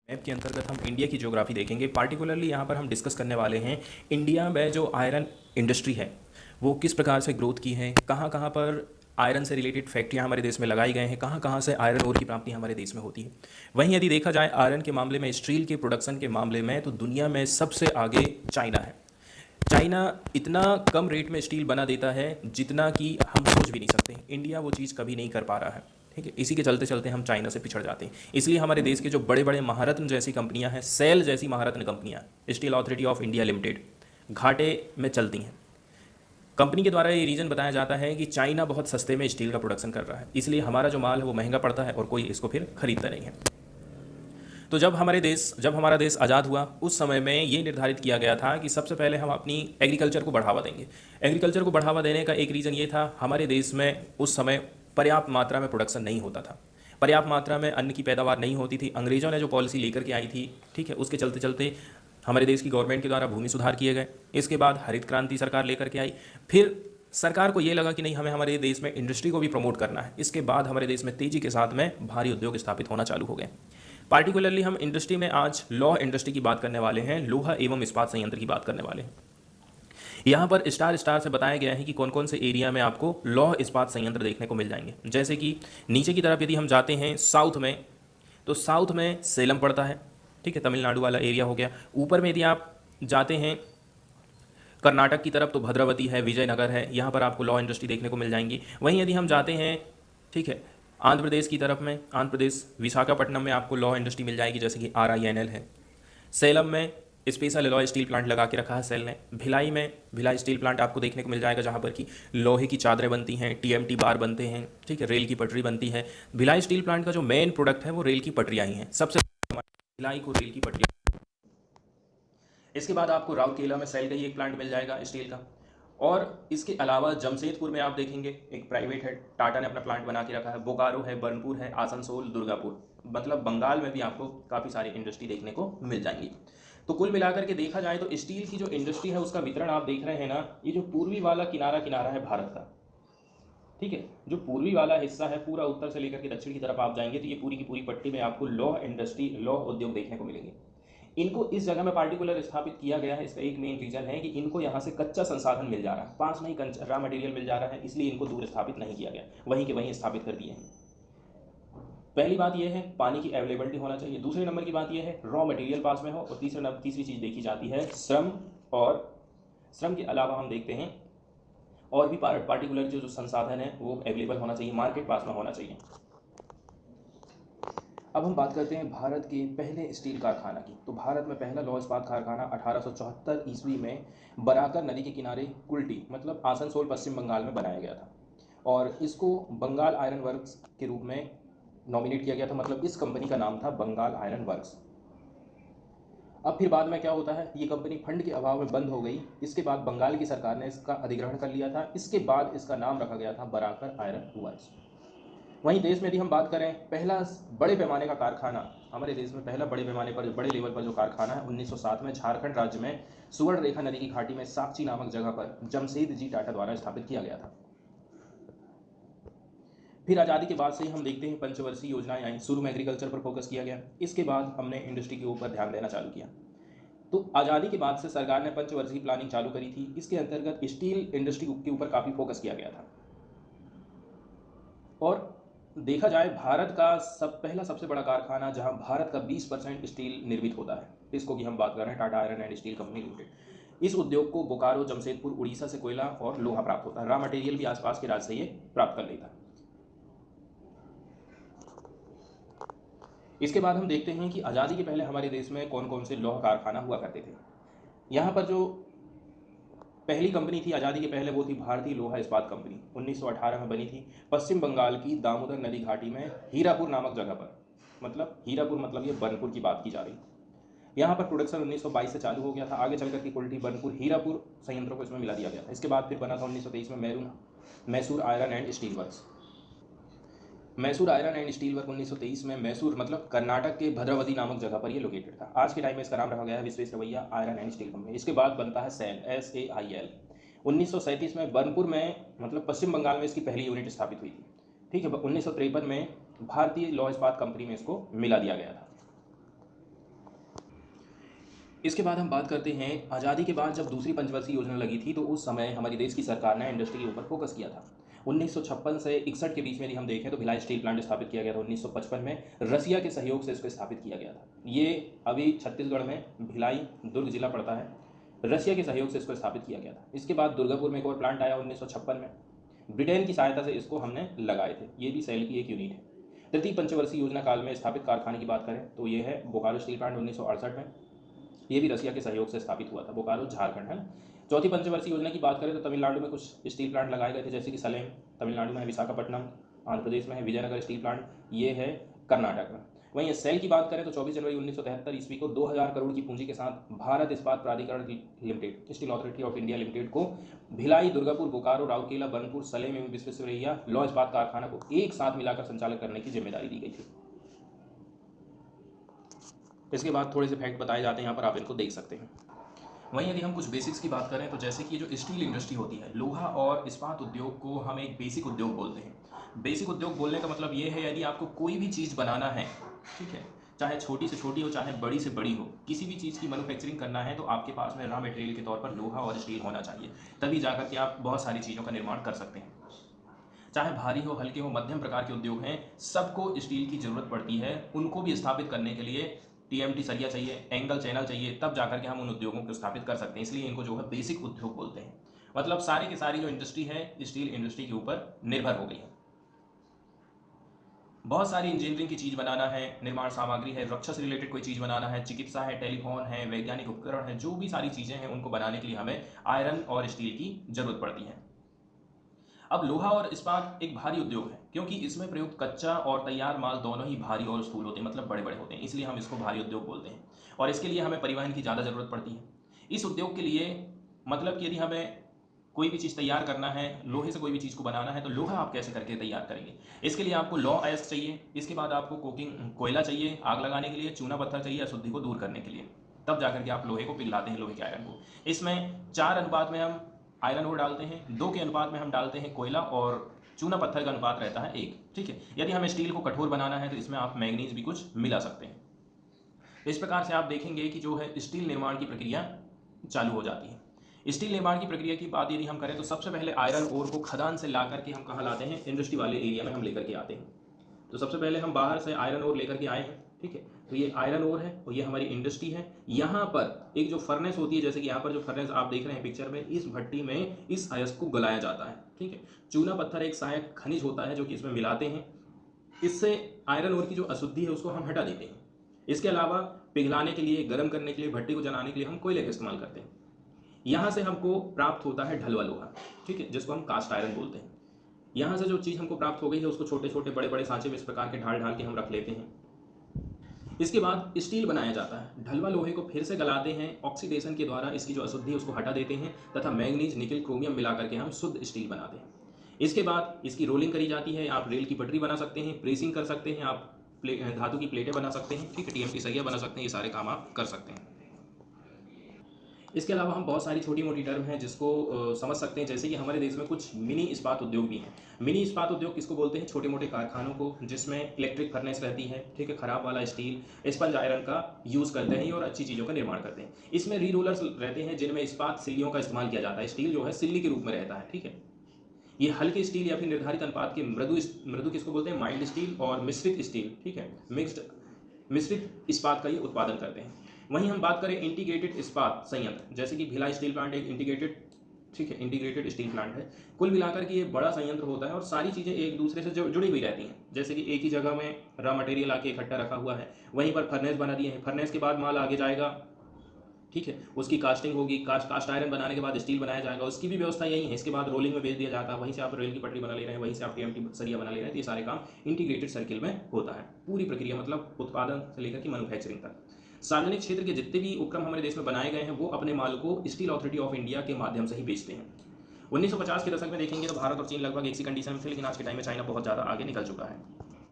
Map के अंतर्गत हम इंडिया की ज्योग्राफी देखेंगे। पार्टिकुलरली यहाँ पर हम डिस्कस करने वाले हैं इंडिया में जो आयरन इंडस्ट्री है वो किस प्रकार से ग्रोथ की है, कहाँ कहाँ पर आयरन से रिलेटेड फैक्ट्रियाँ हमारे देश में लगाई गए हैं, कहाँ कहाँ से आयरन ओर की प्राप्ति हमारे देश में होती है। वहीं यदि देखा जाए आयरन के मामले में, स्टील के प्रोडक्शन के मामले में, तो दुनिया में सबसे आगे चाइना है। चाइना इतना कम रेट में स्टील बना देता है जितना कि हम सोच भी नहीं सकते। इंडिया वो चीज़ कभी नहीं कर पा रहा है। ठीक है, इसी के चलते चलते हम चाइना से पिछड़ जाते हैं। इसलिए हमारे देश के जो बड़े बड़े महारत्न जैसी कंपनियां हैं, सेल जैसी महारत्न कंपनियां, steel authority of India limited, घाटे में चलती हैं। कंपनी के द्वारा ये रीज़न बताया जाता है कि चाइना बहुत सस्ते में स्टील का प्रोडक्शन कर रहा है, इसलिए हमारा जो माल है वो महंगा पड़ता है और कोई इसको फिर खरीदता नहीं है। तो जब हमारा देश आज़ाद हुआ उस समय में ये निर्धारित किया गया था कि सबसे पहले हम अपनी एग्रीकल्चर को बढ़ावा देंगे। एग्रीकल्चर को बढ़ावा देने का एक रीज़न ये था, हमारे देश में उस समय पर्याप्त मात्रा में प्रोडक्शन नहीं होता था, पर्याप्त मात्रा में अन्न की पैदावार नहीं होती थी। अंग्रेज़ों ने जो पॉलिसी लेकर के आई थी, ठीक है, उसके चलते चलते हमारे देश की गवर्नमेंट के द्वारा भूमि सुधार किए गए। इसके बाद हरित क्रांति सरकार लेकर के आई। फिर सरकार को ये लगा कि नहीं, हमें हमारे देश में इंडस्ट्री को भी प्रमोट करना है। इसके बाद हमारे देश में तेज़ी के साथ में भारी उद्योग स्थापित होना चालू हो गए। पार्टिकुलरली हम इंडस्ट्री में आज लौह इंडस्ट्री की बात करने वाले हैं, लोहा एवं इस्पात संयंत्र की बात करने वाले हैं। यहाँ पर स्टार स्टार से बताया गया है कि कौन कौन से एरिया में आपको लौह इस्पात संयंत्र देखने को मिल जाएंगे। जैसे कि नीचे की तरफ यदि हम जाते हैं साउथ में, तो साउथ में सेलम पड़ता है, ठीक है, तमिलनाडु वाला एरिया हो गया। ऊपर में यदि आप जाते हैं कर्नाटक की तरफ, तो भद्रावती है, विजयनगर है, यहाँ पर आपको लॉ इंडस्ट्री देखने को मिल जाएंगी। वहीं यदि हम जाते हैं, ठीक है, आंध्र प्रदेश की तरफ में, आंध्र प्रदेश विशाखापट्टनम में आपको लॉ इंडस्ट्री मिल जाएगी, जैसे कि RINL है। सेलम में स्पेशल एलॉय स्टील प्लांट लगा के रखा है सेल ने। भिलाई में भिलाई स्टील प्लांट आपको देखने को मिल जाएगा, जहाँ पर कि लोहे की चादरें बनती हैं, TMT बार बनते हैं, ठीक है, रेल की पटरी बनती है। भिलाई स्टील प्लांट का जो मेन प्रोडक्ट है वो रेल की पटरियाँ ही हैं, सबसे भिलाई को रेल की पटरियाँ। इसके बाद आपको राउरकेला में सेल का ही एक प्लांट मिल जाएगा स्टील का। और इसके अलावा जमशेदपुर में आप देखेंगे एक प्राइवेट है, टाटा ने अपना प्लांट बना के रखा है। बोकारो है, बर्नपुर है, आसनसोल, दुर्गापुर, मतलब बंगाल में भी आपको काफ़ी सारी इंडस्ट्री देखने को मिल जाएंगी। तो कुल मिलाकर के देखा जाए तो स्टील की जो इंडस्ट्री है उसका वितरण आप देख रहे हैं ना, ये जो पूर्वी वाला किनारा किनारा है भारत का, ठीक है, जो पूर्वी वाला हिस्सा है पूरा उत्तर से लेकर के दक्षिण की तरफ आप जाएंगे तो ये पूरी की पूरी पट्टी में आपको लौह इंडस्ट्री, लौह उद्योग देखने को मिलेंगे। इनको इस जगह में पार्टिकुलर स्थापित किया गया है, इसका एक मेन रीजन है कि इनको यहाँ से कच्चा संसाधन मिल जा रहा है, पास में ही रॉ मटेरियल मिल जा रहा है, इसलिए इनको दूर स्थापित नहीं किया गया, वहीं के वहीं स्थापित कर दिए हैं। पहली बात यह है पानी की अवेलेबिलिटी होना चाहिए। दूसरे नंबर की बात यह है रॉ मटेरियल पास में हो। और तीसरी चीज़ देखी जाती है श्रम। और श्रम के अलावा हम देखते हैं और भी पार्टिकुलर जो संसाधन है वो अवेलेबल होना चाहिए, मार्केट पास में होना चाहिए। अब हम बात करते हैं भारत के पहले स्टील कारखाना की। तो भारत में पहला लौह इस्पात कारखाना 1874 ईस्वी में बराकर नदी के किनारे कुल्टी, मतलब आसनसोल, पश्चिम बंगाल में बनाया गया था। और इसको बंगाल आयरन वर्क्स के रूप में नॉमिनेट किया गया था, मतलब इस कंपनी का नाम था बंगाल आयरन वर्क्स। अब फिर बाद में क्या होता है, ये कंपनी फंड के अभाव में बंद हो गई। इसके बाद बंगाल की सरकार ने इसका अधिग्रहण कर लिया था। इसके बाद इसका नाम रखा गया था बराकर आयरन वर्क्स। वहीं देश में यदि हम बात करें, पहला बड़े पैमाने का कारखाना हमारे देश में, पहला बड़े पैमाने पर, बड़े लेवल पर जो कारखाना है 1907 में झारखंड राज्य में सुवर्ण रेखा नदी की घाटी में साक्षी नामक जगह पर जमशेदजी टाटा द्वारा स्थापित किया गया था। फिर आज़ादी के बाद से ही हम देखते हैं पंचवर्षीय योजनाएं आई। शुरू में एग्रीकल्चर पर फोकस किया गया, इसके बाद हमने इंडस्ट्री के ऊपर ध्यान देना चालू किया। तो आज़ादी के बाद से सरकार ने पंचवर्षीय प्लानिंग चालू करी थी। इसके अंतर्गत स्टील इंडस्ट्री के ऊपर काफ़ी फोकस किया गया था। और देखा जाए भारत का पहला सबसे बड़ा कारखाना जहां भारत का 20% स्टील निर्मित होता है, इसको की हम बात कर रहे हैं Tata iron and steel company limited. इस उद्योग को बोकारो, जमशेदपुर, उड़ीसा से कोयला और लोहा प्राप्त होता है। रॉ मटेरियल भी आसपास के राज्य से ये प्राप्त कर लेता है। इसके बाद हम देखते हैं कि आज़ादी के पहले हमारे देश में कौन कौन से लौह कारखाना हुआ करते थे। यहाँ पर जो पहली कंपनी थी आज़ादी के पहले वो थी भारतीय लोहा इस्पात कंपनी, 1918 में बनी थी। पश्चिम बंगाल की दामोदर नदी घाटी में हीरापुर नामक जगह पर, मतलब हीरापुर मतलब ये बर्नपुर की बात की जा रही। यहाँ पर प्रोडक्शन 1922 से चालू हो गया था। आगे चलकर की कुल्टी, बर्नपुर, हीरापुर संयंत्रों को इसमें मिला दिया गया था। इसके बाद फिर बना था 1923 में Mysore iron and steel works. Mysore iron and steel work 1923 में, मैसूर मतलब कर्नाटक के भद्रावती नामक जगह पर ये लोकेटेड था। आज के टाइम में इसका नाम रखा गया है Visvesvaraya iron and steel company. इसके बाद बनता है सैल, SAIL। 1937 में बर्नपुर में, मतलब पश्चिम बंगाल में इसकी पहली यूनिट स्थापित हुई थी, ठीक है। 1953 में भारतीय लौह इस्पात कंपनी में इसको मिला दिया गया था। इसके बाद हम बात करते हैं आज़ादी के बाद जब दूसरी पंचवर्षीय योजना लगी थी तो उस समय हमारी देश की सरकार ने इंडस्ट्री के ऊपर फोकस किया था। 1956 से 61 के बीच में यदि हम देखें तो भिलाई स्टील प्लांट स्थापित किया गया था। 1955 में रसिया के सहयोग से इसको स्थापित किया गया था। ये अभी छत्तीसगढ़ में भिलाई दुर्ग जिला पड़ता है। रसिया के सहयोग से इसको स्थापित किया गया था। इसके बाद दुर्गापुर में एक और प्लांट आया 1956 में। ब्रिटेन की सहायता से इसको हमने लगाए थे। ये भी सेल की एक यूनिट है। तृतीय पंचवर्षीय योजना काल में स्थापित कारखाने की बात करें तो ये है बोकारो स्टील प्लांट 1968 में। ये भी रसिया के सहयोग से स्थापित हुआ था। बोकारो झारखंड है। चौथी पंचवर्षीय योजना की बात करें तो तमिलनाडु में कुछ स्टील प्लांट लगाए गए थे, जैसे कि सलेम तमिलनाडु में है, विशाखापट्टनम आंध्र प्रदेश में है, विजयनगर स्टील प्लांट ये है कर्नाटक में। वहीं सेल की बात करें तो 24 जनवरी 1973 ईस्वी को 2000 करोड़ की पूंजी के साथ भारत इस्पात प्राधिकरण limited, steel authority of India limited को भिलाई, दुर्गापुर, बोकारो, राउरकेला, बर्नपुर, सलेम एवं विश्वेश्वरैया लौह इस्पात कारखाना को एक साथ मिलाकर संचालन करने की जिम्मेदारी दी गई थी। इसके बाद थोड़े से फैक्ट बताए जाते हैं, यहाँ पर आप इनको देख सकते हैं। वहीं यदि हम कुछ बेसिक्स की बात करें तो जैसे कि जो स्टील इंडस्ट्री होती है, लोहा और इस्पात उद्योग को हम एक बेसिक उद्योग बोलते हैं। बेसिक उद्योग बोलने का मतलब ये है यदि आपको कोई भी चीज़ बनाना है, ठीक है, चाहे छोटी से छोटी हो चाहे बड़ी से बड़ी हो, किसी भी चीज़ की मैन्युफैक्चरिंग करना है तो आपके पास में रॉ मटेरियल के तौर पर लोहा और स्टील होना चाहिए, तभी जाकर के आप बहुत सारी चीज़ों का निर्माण कर सकते हैं। चाहे भारी हो, हल्के हो, मध्यम प्रकार के उद्योग हैं, सबको स्टील की ज़रूरत पड़ती है। उनको भी स्थापित करने के लिए टीएमटी सरिया चाहिए, एंगल चैनल चाहिए, तब जाकर के हम उन उद्योगों को स्थापित कर सकते हैं। इसलिए इनको जो है बेसिक उद्योग बोलते हैं। मतलब सारी की सारी जो इंडस्ट्री है स्टील इंडस्ट्री के ऊपर निर्भर हो गई है। बहुत सारी इंजीनियरिंग की चीज़ बनाना है, निर्माण सामग्री है, रक्षा से रिलेटेड कोई चीज़ बनाना है, चिकित्सा है, टेलीफोन है, वैज्ञानिक उपकरण है, जो भी सारी चीज़ें हैं उनको बनाने के लिए हमें आयरन और स्टील की जरूरत पड़ती है। अब लोहा और इस्पात एक भारी उद्योग है, क्योंकि इसमें प्रयुक्त कच्चा और तैयार माल दोनों ही भारी और स्थूल होते हैं, मतलब बड़े बड़े होते हैं, इसलिए हम इसको भारी उद्योग बोलते हैं। और इसके लिए हमें परिवहन की ज़्यादा ज़रूरत पड़ती है। इस उद्योग के लिए मतलब कि यदि हमें कोई भी चीज़ तैयार करना है, लोहे से कोई भी चीज़ को बनाना है, तो लोहा आप कैसे करके तैयार करेंगे? इसके लिए आपको लौ अयस्क चाहिए, इसके बाद आपको कोकिंग कोयला चाहिए आग लगाने के लिए, चूना पत्थर चाहिए अशुद्धि को दूर करने के लिए, तब जाकर के आप लोहे को पिघलाते हैं, लोहे के आयरन को। इसमें 4 अनुपात में हम आयरन ओर डालते हैं, 2 के अनुपात में हम डालते हैं कोयला, और चूना पत्थर का अनुपात रहता है 1। ठीक है। यदि हमें स्टील को कठोर बनाना है तो इसमें आप मैग्नीज भी कुछ मिला सकते हैं। इस प्रकार से आप देखेंगे कि जो है स्टील निर्माण की प्रक्रिया चालू हो जाती है। स्टील निर्माण की प्रक्रिया की बात यदि हम करें तो सबसे पहले आयरन ओर को खदान से ला करके हम कहाँ लाते हैं? इंडस्ट्री वाले एरिया में हम लेकर के आते हैं। तो सबसे पहले हम बाहर से आयरन ओर लेकर के आए हैं, ठीक है। तो ये आयरन ओर है और ये हमारी इंडस्ट्री है। यहाँ पर एक जो फर्नेस होती है, जैसे कि यहाँ पर जो फर्नेस आप देख रहे हैं पिक्चर में, इस भट्टी में इस अयस्क को गलाया जाता है, ठीक है। चूना पत्थर एक सहायक खनिज होता है जो कि इसमें मिलाते हैं। इससे आयरन ओर की जो अशुद्धि है उसको हम हटा देते हैं। इसके अलावा पिघलाने के लिए, गर्म करने के लिए, भट्टी को जलाने के लिए हम कोयले का इस्तेमाल करते हैं। यहाँ से हमको प्राप्त होता है ढलवा लोहा, ठीक है, जिसको हम कास्ट आयरन बोलते हैं। यहाँ से जो चीज़ हमको प्राप्त हो गई है उसको छोटे छोटे बड़े बड़े सांचे में इस प्रकार के ढाल ढाल के हम रख लेते हैं। इसके बाद स्टील बनाया जाता है। ढलवा लोहे को फिर से गलाते हैं, ऑक्सीडेशन के द्वारा इसकी जो अशुद्धि है उसको हटा देते हैं तथा मैग्नीज, निकल, क्रोमियम मिला करके हम शुद्ध स्टील बनाते हैं। इसके बाद इसकी रोलिंग करी जाती है। आप रेल की पटरी बना सकते हैं, प्रेसिंग कर सकते हैं, आप धातु की प्लेटें बना सकते हैं, ठीक है, टीएमटी सरिया बना सकते हैं। ये सारे काम आप कर सकते हैं। इसके अलावा हम बहुत सारी छोटी मोटी टर्म हैं जिसको समझ सकते हैं, जैसे कि हमारे देश में कुछ मिनी इस्पात उद्योग भी हैं। मिनी इस्पात उद्योग किसको बोलते हैं? छोटे मोटे कारखानों को, जिसमें इलेक्ट्रिक फर्नेस रहती है, ठीक है, खराब वाला स्टील, स्पंज आयरन का यूज़ करते हैं और अच्छी चीज़ों का निर्माण करते हैं। इसमें री रोलर्स रहते हैं जिनमें इस्पात सिल्लियों का इस्तेमाल किया जाता है। स्टील जो है सिल्ली के रूप में रहता है, ठीक है। ये हल्के स्टील या फिर निर्धारित अनुपात के मृदु किसको बोलते हैं? माइल्ड स्टील और मिश्रित स्टील, ठीक है, मिश्रित इस्पात का ये उत्पादन करते हैं। वहीं हम बात करें इंटीग्रेटेड इस्पात संयंत्र, जैसे कि भिलाई स्टील प्लांट एक इंटीग्रेटेड, ठीक है, इंटीग्रेटेड स्टील प्लांट है। कुल मिलाकर के ये बड़ा संयंत्र होता है और सारी चीज़ें एक दूसरे से जुड़ी हुई रहती हैं। जैसे कि एक ही जगह में रॉ मटेरियल आके इकट्ठा रखा हुआ है, वहीं पर फर्नेस बना दिए हैं, फर्नेस के बाद माल आगे जाएगा, ठीक है, उसकी कास्टिंग होगी, कास्ट आयरन बनाने के बाद स्टील बनाया जाएगा, उसकी भी व्यवस्था यही है। इसके बाद रोलिंग में भेज दिया जाता है, वहीं से आप रेल की पटरी बना ले रहे हैं, वहीं से आप टीएमटी सरिया बना ले रहे हैं। तो ये सारे काम इंटीग्रेटेड सर्किल में होता है। पूरी प्रक्रिया मतलब उत्पादन से लेकर की मैन्युफैक्चरिंग तक। सार्वजनिक क्षेत्र के जितने भी उपक्रम हमारे देश में बनाए गए हैं वो अपने माल को स्टील अथॉरिटी ऑफ इंडिया के माध्यम से ही बेचते हैं। 1950 के दशक में देखेंगे तो भारत और चीन लगभग एक सी कंडीशन में थे, लेकिन आज के टाइम में चाइना बहुत ज़्यादा आगे निकल चुका है।